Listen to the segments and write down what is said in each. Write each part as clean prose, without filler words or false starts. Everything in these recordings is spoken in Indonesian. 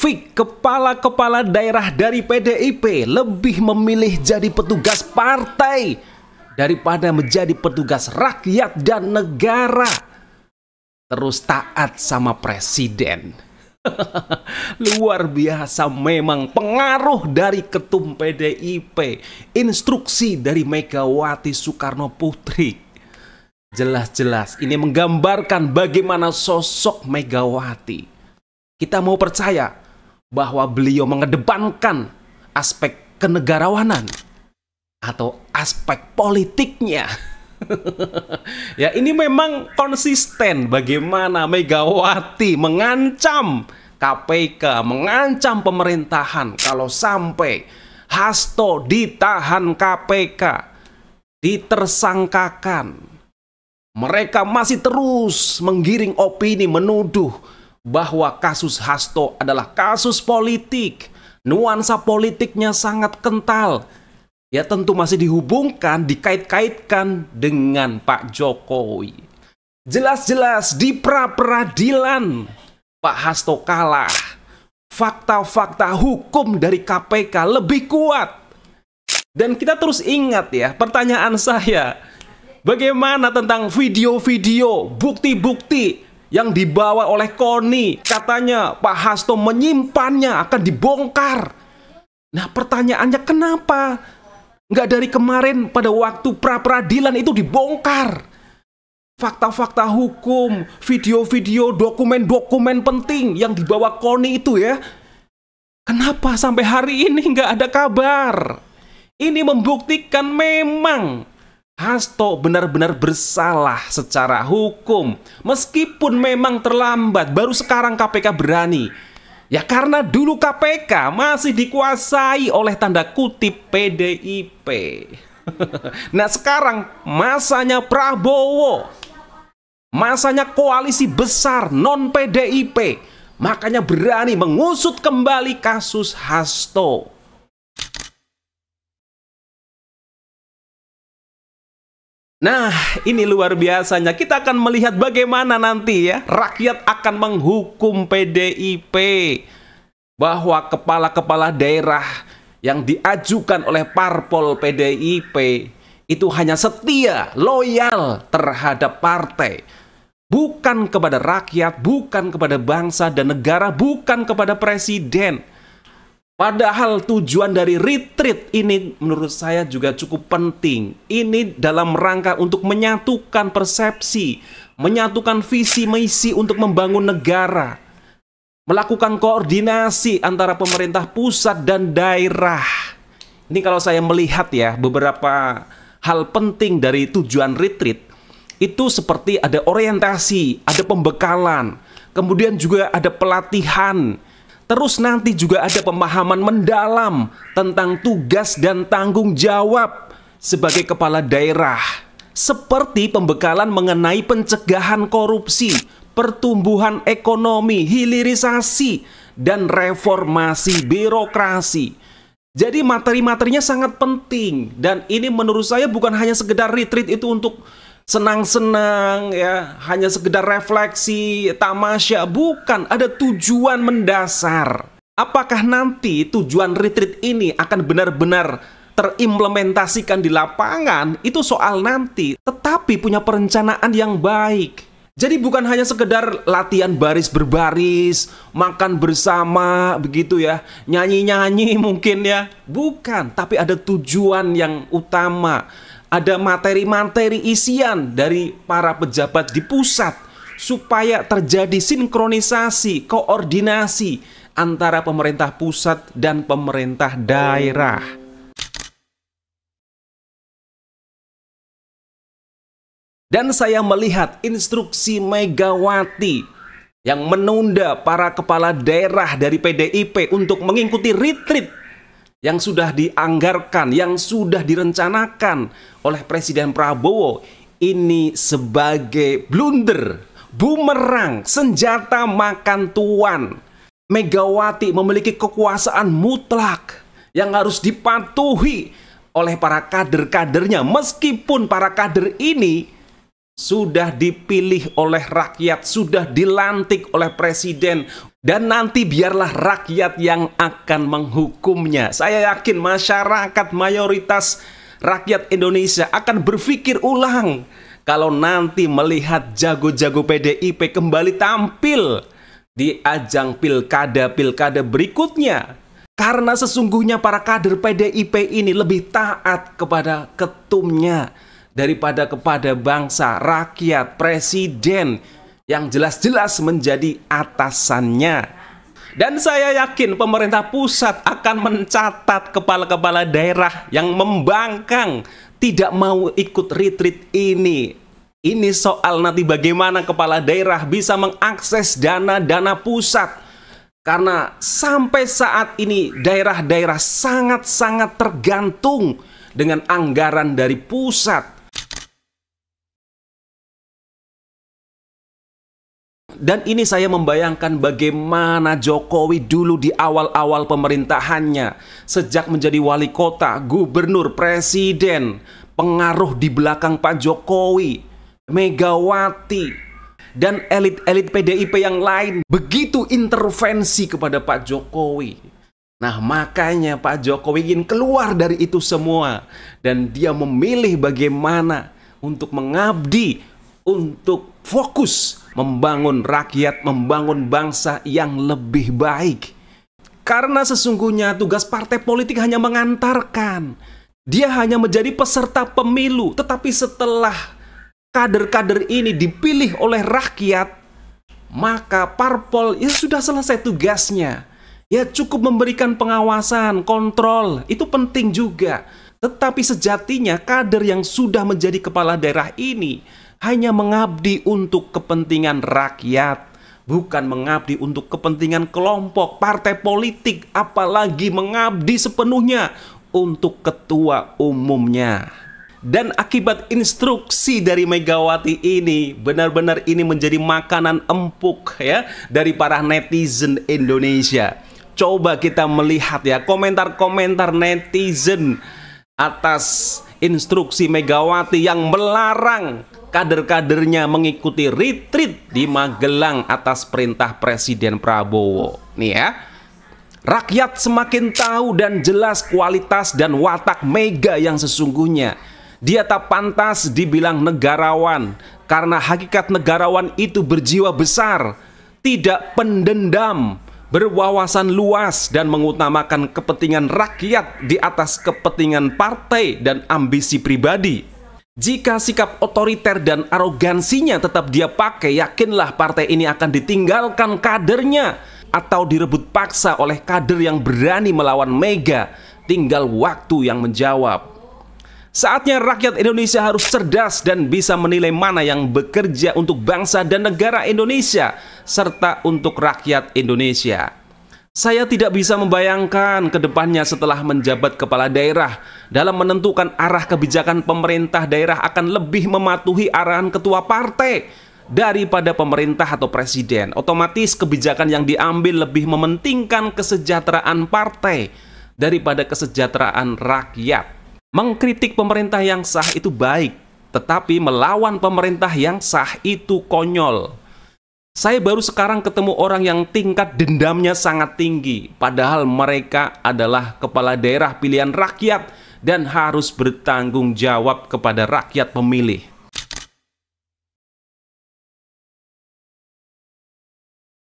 Taufik, kepala-kepala daerah dari PDIP, lebih memilih jadi petugas partai daripada menjadi petugas rakyat dan negara. Terus taat sama presiden. Luar biasa memang pengaruh dari ketum PDIP, instruksi dari Megawati Soekarno Putri. Jelas-jelas ini menggambarkan bagaimana sosok Megawati. Kita mau percaya bahwa beliau mengedepankan aspek kenegarawanan atau aspek politiknya. Ya, ini memang konsisten bagaimana Megawati mengancam KPK, mengancam pemerintahan kalau sampai Hasto ditahan KPK, ditersangkakan. Mereka masih terus menggiring opini, menuduh bahwa kasus Hasto adalah kasus politik. Nuansa politiknya sangat kental. Ya, tentu masih dihubungkan, dikait-kaitkan dengan Pak Jokowi. Jelas-jelas di pra-peradilan Pak Hasto kalah. Fakta-fakta hukum dari KPK lebih kuat. Dan kita terus ingat ya, pertanyaan saya, bagaimana tentang video-video, bukti-bukti yang dibawa oleh KONI? Katanya Pak Hasto menyimpannya, akan dibongkar. Nah, pertanyaannya kenapa nggak dari kemarin pada waktu pra-peradilan itu dibongkar? Fakta-fakta hukum, video-video, dokumen-dokumen penting yang dibawa KONI itu ya. Kenapa sampai hari ini nggak ada kabar? Ini membuktikan memang Hasto benar-benar bersalah secara hukum. Meskipun memang terlambat, baru sekarang KPK berani. Ya karena dulu KPK masih dikuasai oleh tanda kutip PDIP. Nah sekarang masanya Prabowo, masanya koalisi besar non-PDIP. Makanya berani mengusut kembali kasus Hasto. Nah, ini luar biasanya. Kita akan melihat bagaimana nanti ya rakyat akan menghukum PDIP. Bahwa kepala-kepala daerah yang diajukan oleh parpol PDIP itu hanya setia, loyal terhadap partai. Bukan kepada rakyat, bukan kepada bangsa dan negara, bukan kepada presiden. Padahal tujuan dari retreat ini menurut saya juga cukup penting. Ini dalam rangka untuk menyatukan persepsi, menyatukan visi misi untuk membangun negara, melakukan koordinasi antara pemerintah pusat dan daerah. Ini kalau saya melihat ya beberapa hal penting dari tujuan retreat itu seperti ada orientasi, ada pembekalan, kemudian juga ada pelatihan. Terus nanti juga ada pemahaman mendalam tentang tugas dan tanggung jawab sebagai kepala daerah. Seperti pembekalan mengenai pencegahan korupsi, pertumbuhan ekonomi, hilirisasi, dan reformasi birokrasi. Jadi materi-materinya sangat penting. Dan ini menurut saya bukan hanya sekedar retreat itu untuk senang-senang ya, hanya sekedar refleksi, tamasya, bukan, ada tujuan mendasar. Apakah nanti tujuan retreat ini akan benar-benar terimplementasikan di lapangan? Itu soal nanti, tetapi punya perencanaan yang baik. Jadi bukan hanya sekedar latihan baris berbaris, makan bersama begitu ya, nyanyi-nyanyi mungkin ya. Bukan, tapi ada tujuan yang utama. Ada materi-materi isian dari para pejabat di pusat supaya terjadi sinkronisasi, koordinasi antara pemerintah pusat dan pemerintah daerah. Dan saya melihat instruksi Megawati yang menunda para kepala daerah dari PDIP untuk mengikuti retreat yang sudah dianggarkan, yang sudah direncanakan oleh Presiden Prabowo, ini sebagai blunder, bumerang, senjata makan tuan. Megawati memiliki kekuasaan mutlak yang harus dipatuhi oleh para kader-kadernya, meskipun para kader ini sudah dipilih oleh rakyat, sudah dilantik oleh presiden Dan nanti biarlah rakyat yang akan menghukumnya. Saya yakin masyarakat mayoritas rakyat Indonesia akan berpikir ulang kalau nanti melihat jago-jago PDIP kembali tampil di ajang pilkada-pilkada berikutnya. Karena sesungguhnya para kader PDIP ini lebih taat kepada ketumnya daripada kepada bangsa, rakyat, presiden yang jelas-jelas menjadi atasannya. Dan saya yakin pemerintah pusat akan mencatat kepala-kepala daerah yang membangkang tidak mau ikut retreat ini. Ini soal nanti bagaimana kepala daerah bisa mengakses dana-dana pusat. Karena sampai saat ini daerah-daerah sangat-sangat tergantung dengan anggaran dari pusat. Dan ini saya membayangkan bagaimana Jokowi dulu di awal-awal pemerintahannya. Sejak menjadi wali kota, gubernur, presiden, pengaruh di belakang Pak Jokowi, Megawati, dan elit-elit PDIP yang lain begitu intervensi kepada Pak Jokowi. Nah, makanya Pak Jokowi ingin keluar dari itu semua. Dan dia memilih bagaimana untuk mengabdi, untuk fokus membangun rakyat, membangun bangsa yang lebih baik. Karena sesungguhnya tugas partai politik hanya mengantarkan. Dia hanya menjadi peserta pemilu. Tetapi setelah kader-kader ini dipilih oleh rakyat, maka parpol ya sudah selesai tugasnya. Ya cukup memberikan pengawasan, kontrol, itu penting juga. Tetapi sejatinya kader yang sudah menjadi kepala daerah ini hanya mengabdi untuk kepentingan rakyat, bukan mengabdi untuk kepentingan kelompok, partai politik, apalagi mengabdi sepenuhnya untuk ketua umumnya. Dan akibat instruksi dari Megawati ini, benar-benar ini menjadi makanan empuk ya dari para netizen Indonesia. Coba kita melihat ya komentar-komentar netizen atas instruksi Megawati yang melarang kader-kadernya mengikuti retreat di Magelang atas perintah Presiden Prabowo. Nih ya, rakyat semakin tahu dan jelas kualitas dan watak Mega yang sesungguhnya. Dia tak pantas dibilang negarawan, karena hakikat negarawan itu berjiwa besar, tidak pendendam, berwawasan luas, dan mengutamakan kepentingan rakyat di atas kepentingan partai dan ambisi pribadi. Jika sikap otoriter dan arogansinya tetap dia pakai, yakinlah partai ini akan ditinggalkan kadernya atau direbut paksa oleh kader yang berani melawan Mega. Tinggal waktu yang menjawab. Saatnya rakyat Indonesia harus cerdas dan bisa menilai mana yang bekerja untuk bangsa dan negara Indonesia, serta untuk rakyat Indonesia. Saya tidak bisa membayangkan ke depannya setelah menjabat kepala daerah. Dalam menentukan arah kebijakan pemerintah daerah akan lebih mematuhi arahan ketua partai daripada pemerintah atau presiden. Otomatis kebijakan yang diambil lebih mementingkan kesejahteraan partai daripada kesejahteraan rakyat. Mengkritik pemerintah yang sah itu baik, tetapi melawan pemerintah yang sah itu konyol. Saya baru sekarang ketemu orang yang tingkat dendamnya sangat tinggi, padahal mereka adalah kepala daerah pilihan rakyat dan harus bertanggung jawab kepada rakyat pemilih.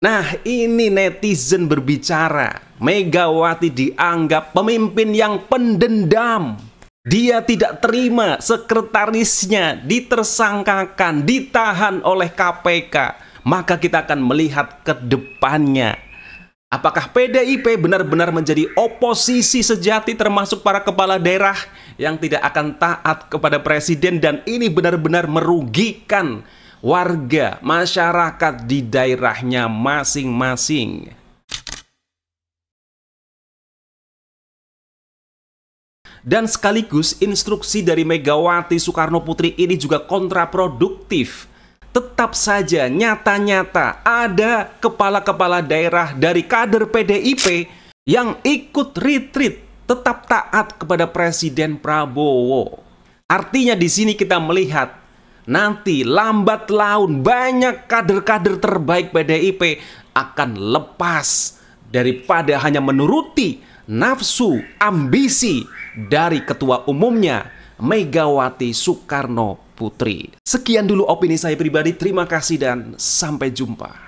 Nah, ini netizen berbicara. Megawati dianggap pemimpin yang pendendam. Dia tidak terima sekretarisnya ditersangkakan, ditahan oleh KPK. Maka kita akan melihat ke depannya. Apakah PDIP benar-benar menjadi oposisi sejati termasuk para kepala daerah yang tidak akan taat kepada presiden, dan ini benar-benar merugikan warga, masyarakat di daerahnya masing-masing. Dan sekaligus instruksi dari Megawati Soekarno Putri ini juga kontraproduktif. Tetap saja nyata-nyata ada kepala-kepala daerah dari kader PDIP yang ikut retreat, tetap taat kepada Presiden Prabowo. Artinya di sini kita melihat nanti lambat laun banyak kader-kader terbaik PDIP akan lepas daripada hanya menuruti nafsu, ambisi dari ketua umumnya Megawati Soekarno Putri. Sekian dulu opini saya pribadi, terima kasih dan sampai jumpa.